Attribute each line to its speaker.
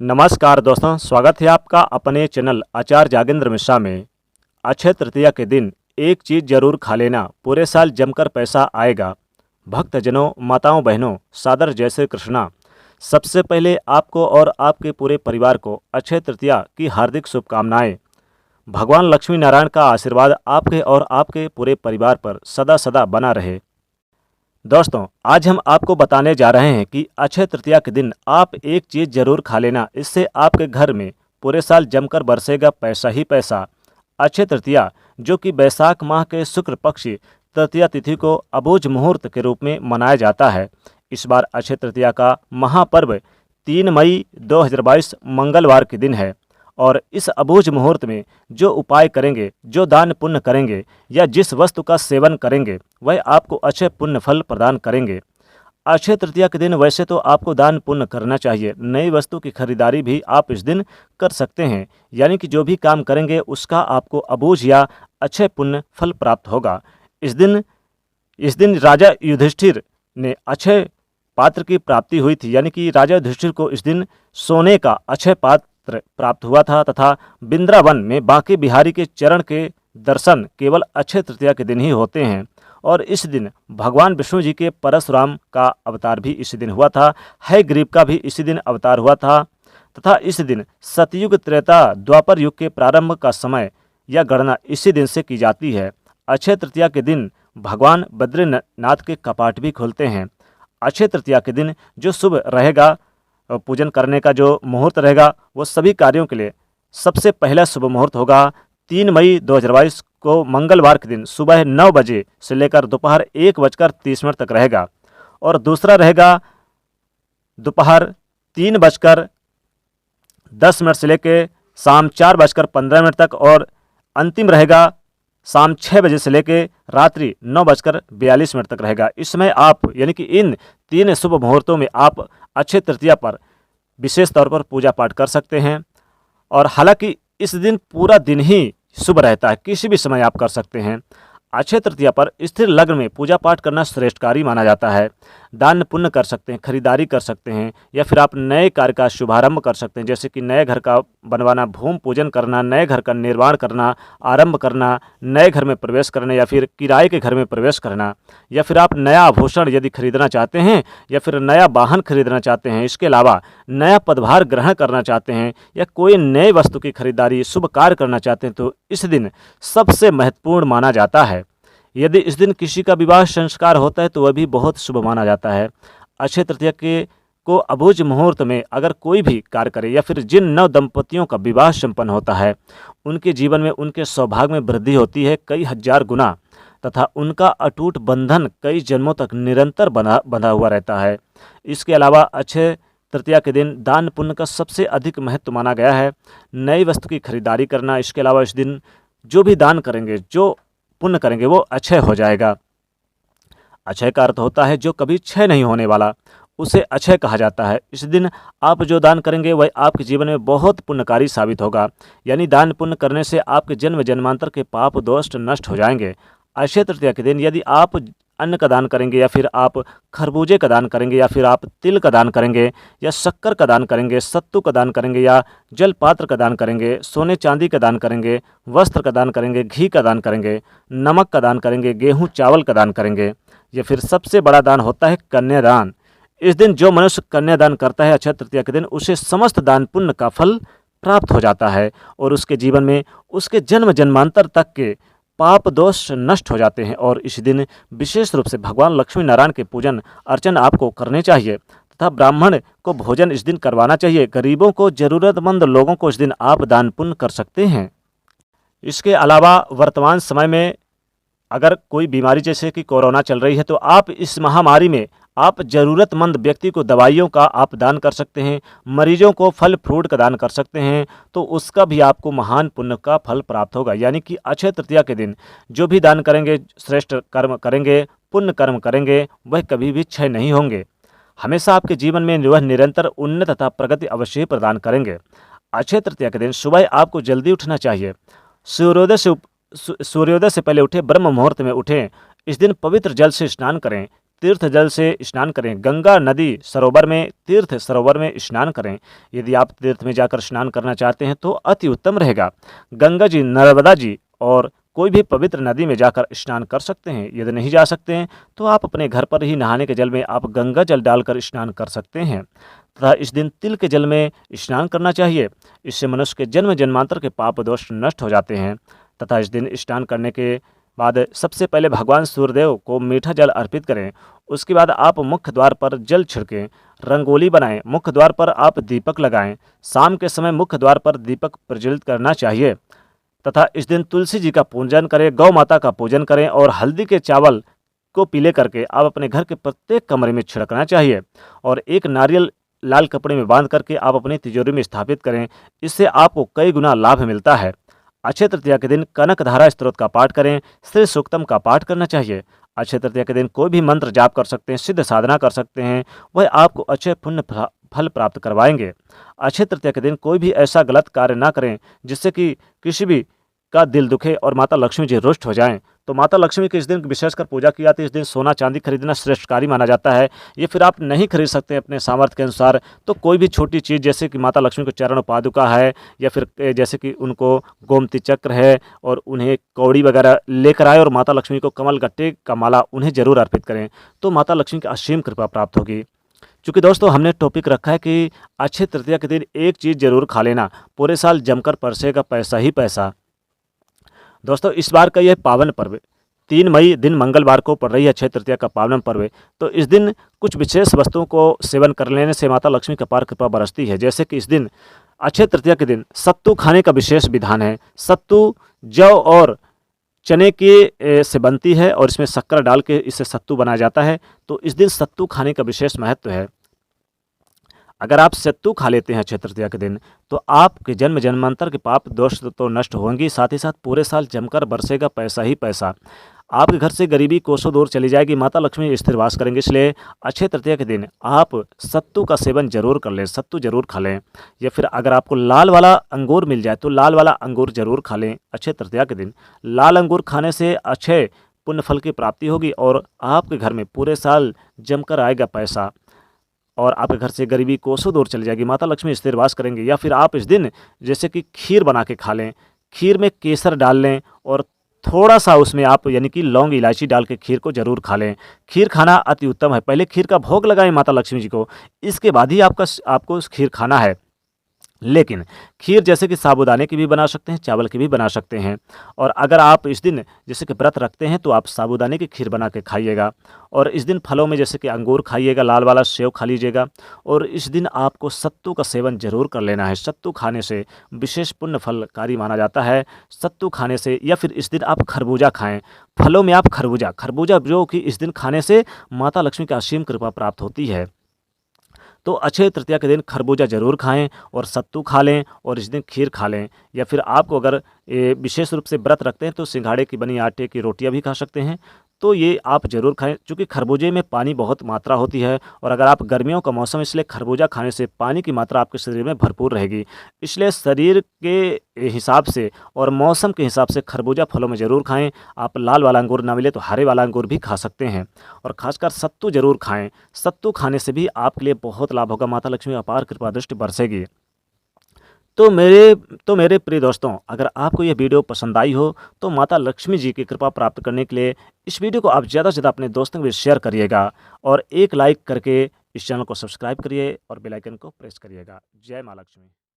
Speaker 1: नमस्कार दोस्तों, स्वागत है आपका अपने चैनल आचार्य जागेंद्र मिश्रा में। अक्षय तृतीया के दिन एक चीज़ जरूर खा लेना, पूरे साल जमकर पैसा आएगा। भक्तजनों, माताओं, बहनों, सादर जय श्री कृष्णा। सबसे पहले आपको और आपके पूरे परिवार को अक्षय तृतीया की हार्दिक शुभकामनाएं। भगवान लक्ष्मी नारायण का आशीर्वाद आपके और आपके पूरे परिवार पर सदा सदा बना रहे। दोस्तों, आज हम आपको बताने जा रहे हैं कि अक्षय तृतीया के दिन आप एक चीज़ जरूर खा लेना, इससे आपके घर में पूरे साल जमकर बरसेगा पैसा ही पैसा। अक्षय तृतीया, जो कि बैसाख माह के शुक्ल पक्ष तृतीया तिथि को अबूझ मुहूर्त के रूप में मनाया जाता है। इस बार अक्षय तृतीया का महापर्व 3 मई 2022 मंगलवार के दिन है और इस अबूझ मुहूर्त में जो उपाय करेंगे, जो दान पुण्य करेंगे या जिस वस्तु का सेवन करेंगे, वह आपको अक्षय पुण्य फल प्रदान करेंगे। अक्षय तृतीया के दिन वैसे तो आपको दान पुण्य करना चाहिए, नई वस्तु की खरीदारी भी आप इस दिन कर सकते हैं, यानी कि जो भी काम करेंगे उसका आपको अबूझ या अक्षय पुण्य फल प्राप्त होगा। इस दिन राजा युधिष्ठिर ने अक्षय पात्र की प्राप्ति हुई थी, यानी कि राजा युधिष्ठिर को इस दिन सोने का अक्षय पात्र प्राप्त हुआ था तथा बिंद्रावन में बांके बिहारी के चरण के दर्शन केवल अक्षय तृतीया के दिन ही होते हैं। और इस दिन भगवान विष्णु जी के परशुराम का अवतार भी इसी दिन हुआ था, हयग्रीव का भी इसी दिन अवतार हुआ था तथा इस दिन सतयुग, त्रेता, द्वापर युग के प्रारंभ का समय या गणना इसी दिन से की जाती है। अक्षय तृतीया के दिन भगवान बद्रीनाथ के कपाट भी खुलते हैं। अक्षय तृतीया के दिन जो शुभ रहेगा, पूजन करने का जो मुहूर्त रहेगा, वो सभी कार्यों के लिए सबसे पहला शुभ मुहूर्त होगा 3 मई 2022 को मंगलवार के दिन सुबह 9 बजे से लेकर दोपहर 1:30 तक रहेगा और दूसरा रहेगा दोपहर 3:10 से लेकर शाम 4:15 तक और अंतिम रहेगा शाम 6 बजे से लेकर रात्रि 9:42 तक रहेगा। इसमें आप, यानी कि इन 3 शुभ मुहूर्तों में आप अक्षय तृतीया पर विशेष तौर पर पूजा पाठ कर सकते हैं। और हालांकि इस दिन पूरा दिन ही शुभ रहता है, किसी भी समय आप कर सकते हैं। अक्षय तृतीया पर स्थिर लग्न में पूजा पाठ करना श्रेष्ठ कार्य माना जाता है। दान पुण्य कर सकते हैं, खरीदारी कर सकते हैं या फिर आप नए कार्य का शुभारंभ कर सकते हैं, जैसे कि नए घर का बनवाना, भूमि पूजन करना, नए घर का निर्माण करना, आरंभ करना, नए घर में प्रवेश करना या फिर किराए के घर में प्रवेश करना, या फिर आप नया आभूषण यदि खरीदना चाहते हैं या फिर नया वाहन खरीदना चाहते हैं, इसके अलावा नया पदभार ग्रहण करना चाहते हैं या कोई नए वस्तु की खरीदारी, शुभ कार्य करना चाहते हैं, तो इस दिन सबसे महत्वपूर्ण माना जाता है। यदि इस दिन किसी का विवाह संस्कार होता है तो वह भी बहुत शुभ माना जाता है। अक्षय तृतीया को अबूझ मुहूर्त में अगर कोई भी कार्य करे या फिर जिन नव दंपतियों का विवाह संपन्न होता है, उनके जीवन में उनके सौभाग्य में वृद्धि होती है कई हजार गुना तथा उनका अटूट बंधन कई जन्मों तक निरंतर बंधा हुआ रहता है। इसके अलावा अक्षय तृतीया के दिन दान पुण्य का सबसे अधिक महत्व माना गया है। नई वस्तु की खरीदारी करना, इसके अलावा इस दिन जो भी दान करेंगे, जो पुण्य करेंगे, वो अक्षय हो जाएगा। अक्षय का अर्थ होता है जो कभी क्षय नहीं होने वाला, उसे अक्षय कहा जाता है। इस दिन आप जो दान करेंगे वह आपके जीवन में बहुत पुण्यकारी साबित होगा, यानी दान पुण्य करने से आपके जन्म जन्मांतर के पाप दोष नष्ट हो जाएंगे। अक्षय तृतीया के दिन यदि आप अन्न का दान करेंगे या फिर आप खरबूजे का दान करेंगे या फिर आप तिल का दान करेंगे या शक्कर का दान करेंगे, सत्तू का दान करेंगे या जल पात्र का दान करेंगे, सोने चांदी का दान करेंगे, वस्त्र का दान करेंगे, घी का दान करेंगे, नमक का दान करेंगे, गेहूँ चावल का दान करेंगे, या फिर सबसे बड़ा दान होता है कन्यादान। इस दिन जो मनुष्य कन्यादान करता है अक्षय तृतीया के दिन, उसे समस्त दान पुण्य का फल प्राप्त हो जाता है और उसके जीवन में उसके जन्म जन्मांतर तक के पाप दोष नष्ट हो जाते हैं। और इस दिन विशेष रूप से भगवान लक्ष्मी नारायण के पूजन अर्चन आपको करने चाहिए तथा ब्राह्मण को भोजन इस दिन करवाना चाहिए। गरीबों को, जरूरतमंद लोगों को इस दिन आप दान पुण्य कर सकते हैं। इसके अलावा वर्तमान समय में अगर कोई बीमारी जैसे कि कोरोना चल रही है तो आप इस महामारी में आप ज़रूरतमंद व्यक्ति को दवाइयों का आप दान कर सकते हैं, मरीजों को फल फ्रूट का दान कर सकते हैं, तो उसका भी आपको महान पुण्य का फल प्राप्त होगा। यानी कि अक्षय तृतीया के दिन जो भी दान करेंगे, श्रेष्ठ कर्म करेंगे, पुण्य कर्म करेंगे, वह कभी भी क्षय नहीं होंगे। हमेशा आपके जीवन में वह निरंतर उन्नति तथा प्रगति अवश्य प्रदान करेंगे। अक्षय तृतीया के दिन सुबह आपको जल्दी उठना चाहिए। सूर्योदय से पहले उठें, ब्रह्म मुहूर्त में उठें। इस दिन पवित्र जल से स्नान करें, तीर्थ जल से स्नान करें। गंगा नदी सरोवर में, तीर्थ सरोवर में स्नान करें। यदि आप तीर्थ में जाकर स्नान करना चाहते हैं तो अति उत्तम रहेगा। गंगा जी, नर्मदा जी और कोई भी पवित्र नदी में जाकर स्नान कर सकते हैं। यदि नहीं जा सकते हैं तो आप अपने घर पर ही नहाने के जल में आप गंगा जल डालकर स्नान कर सकते हैं तथा इस दिन तिल के जल में स्नान करना चाहिए। इससे मनुष्य के जन्म जन्मांतर के पाप दोष नष्ट हो जाते हैं तथा इस दिन स्नान करने के बाद सबसे पहले भगवान सूर्यदेव को मीठा जल अर्पित करें। उसके बाद आप मुख्य द्वार पर जल छिड़कें, रंगोली बनाएं, मुख्य द्वार पर आप दीपक लगाएं। शाम के समय मुख्य द्वार पर दीपक प्रज्वलित करना चाहिए तथा इस दिन तुलसी जी का पूजन करें, गौ माता का पूजन करें और हल्दी के चावल को पीले करके आप अपने घर के प्रत्येक कमरे में छिड़कना चाहिए और एक नारियल लाल कपड़े में बांध करके आप अपनी तिजोरी में स्थापित करें। इससे आपको कई गुना लाभ मिलता है। अक्षय तृतीया के दिन कनकधारा स्तोत्र का पाठ करें, श्री सूक्तम का पाठ करना चाहिए। अक्षय तृतीया के दिन कोई भी मंत्र जाप कर सकते हैं, सिद्ध साधना कर सकते हैं, वह आपको अच्छे पुण्य फल प्राप्त करवाएंगे। अक्षय तृतीया के दिन कोई भी ऐसा गलत कार्य ना करें जिससे कि किसी भी का दिल दुखे और माता लक्ष्मी जी रुष्ट हो जाएं। तो माता लक्ष्मी की इस दिन विशेषकर पूजा की जाती है। इस दिन सोना चांदी खरीदना श्रेष्ठ कार्य माना जाता है। ये फिर आप नहीं खरीद सकते अपने सामर्थ्य के अनुसार, तो कोई भी छोटी चीज़ जैसे कि माता लक्ष्मी को चरण पादुका है या फिर जैसे कि उनको गोमती चक्र है और उन्हें कौड़ी वगैरह लेकर आए और माता लक्ष्मी को कमल गट्टे का माला उन्हें जरूर अर्पित करें, तो माता लक्ष्मी की असीम कृपा प्राप्त होगी। चूँकि दोस्तों हमने टॉपिक रखा है कि अक्षय तृतीया के दिन एक चीज़ जरूर खा लेना, पूरे साल जमकर परसेगा पैसा ही पैसा। दोस्तों इस बार का यह पावन पर्व 3 मई दिन मंगलवार को पड़ रही है अक्षय तृतीया का पावन पर्व। तो इस दिन कुछ विशेष वस्तुओं को सेवन कर लेने से माता लक्ष्मी की अपार कृपा बरसती है। जैसे कि इस दिन अक्षय तृतीया के दिन सत्तू खाने का विशेष विधान है। सत्तू जौ और चने के से बनती है और इसमें शक्कर डाल के इससे सत्तू बनाया जाता है। तो इस दिन सत्तू खाने का विशेष महत्व है। अगर आप सत्तू खा लेते हैं अक्षय तृतीया के दिन तो आपके जन्म जन्मांतर के पाप दोष तो नष्ट होंगे, साथ ही साथ पूरे साल जमकर बरसेगा पैसा ही पैसा। आपके घर से गरीबी कोसों दूर चली जाएगी, माता लक्ष्मी स्थिर वास करेंगे। इसलिए अक्षय तृतीया के दिन आप सत्तू का सेवन जरूर कर लें, सत्तू जरूर खा लें। या फिर अगर आपको लाल वाला अंगूर मिल जाए तो लाल वाला अंगूर जरूर खा लें अक्षय तृतीया के दिन। लाल अंगूर खाने से अक्षय पुण्य फल की प्राप्ति होगी और आपके घर में पूरे साल जमकर आएगा पैसा और आपके घर से गरीबी कोसों दूर चली जाएगी, माता लक्ष्मी स्थिर वास करेंगे। या फिर आप इस दिन जैसे कि खीर बना के खा लें, खीर में केसर डाल लें और थोड़ा सा उसमें आप यानी कि लौंग इलायची डाल के खीर को जरूर खा लें। खीर खाना अति उत्तम है। पहले खीर का भोग लगाएं माता लक्ष्मी जी को, इसके बाद ही आपको खीर खाना है। लेकिन खीर जैसे कि साबूदाने की भी बना सकते हैं, चावल की भी बना सकते हैं। और अगर आप इस दिन जैसे कि व्रत रखते हैं तो आप साबूदाने की खीर बना के खाइएगा। और इस दिन फलों में जैसे कि अंगूर खाइएगा, लाल वाला सेव खा लीजिएगा। और इस दिन आपको सत्तू का सेवन जरूर कर लेना है। सत्तू खाने से विशेष पुण्य फलकारी माना जाता है। सत्तू खाने से या फिर इस दिन आप खरबूजा खाएं, फलों में आप खरबूजा जो कि इस दिन खाने से माता लक्ष्मी की असीम कृपा प्राप्त होती है। तो अक्षय तृतीया के दिन खरबूजा जरूर खाएं और सत्तू खा लें और इस दिन खीर खा लें। या फिर आपको अगर विशेष रूप से व्रत रखते हैं तो सिंघाड़े की बनी आटे की रोटियां भी खा सकते हैं। तो ये आप ज़रूर खाएं, क्योंकि खरबूजे में पानी बहुत मात्रा होती है और अगर आप गर्मियों का मौसम, इसलिए खरबूजा खाने से पानी की मात्रा आपके शरीर में भरपूर रहेगी। इसलिए शरीर के हिसाब से और मौसम के हिसाब से खरबूजा फलों में ज़रूर खाएं। आप लाल वाला अंगूर ना मिले तो हरे वाला अंगूर भी खा सकते हैं और खासकर सत्तू जरूर खाएं। सत्तू खाने से भी आपके लिए बहुत लाभ होगा, माता लक्ष्मी अपार कृपा दृष्टि बरसेगी। तो मेरे प्रिय दोस्तों, अगर आपको यह वीडियो पसंद आई हो तो माता लक्ष्मी जी की कृपा प्राप्त करने के लिए इस वीडियो को आप ज़्यादा से ज़्यादा अपने दोस्तों के बीच शेयर करिएगा और एक लाइक करके इस चैनल को सब्सक्राइब करिए और बेल आइकन को प्रेस करिएगा। जय माँ लक्ष्मी।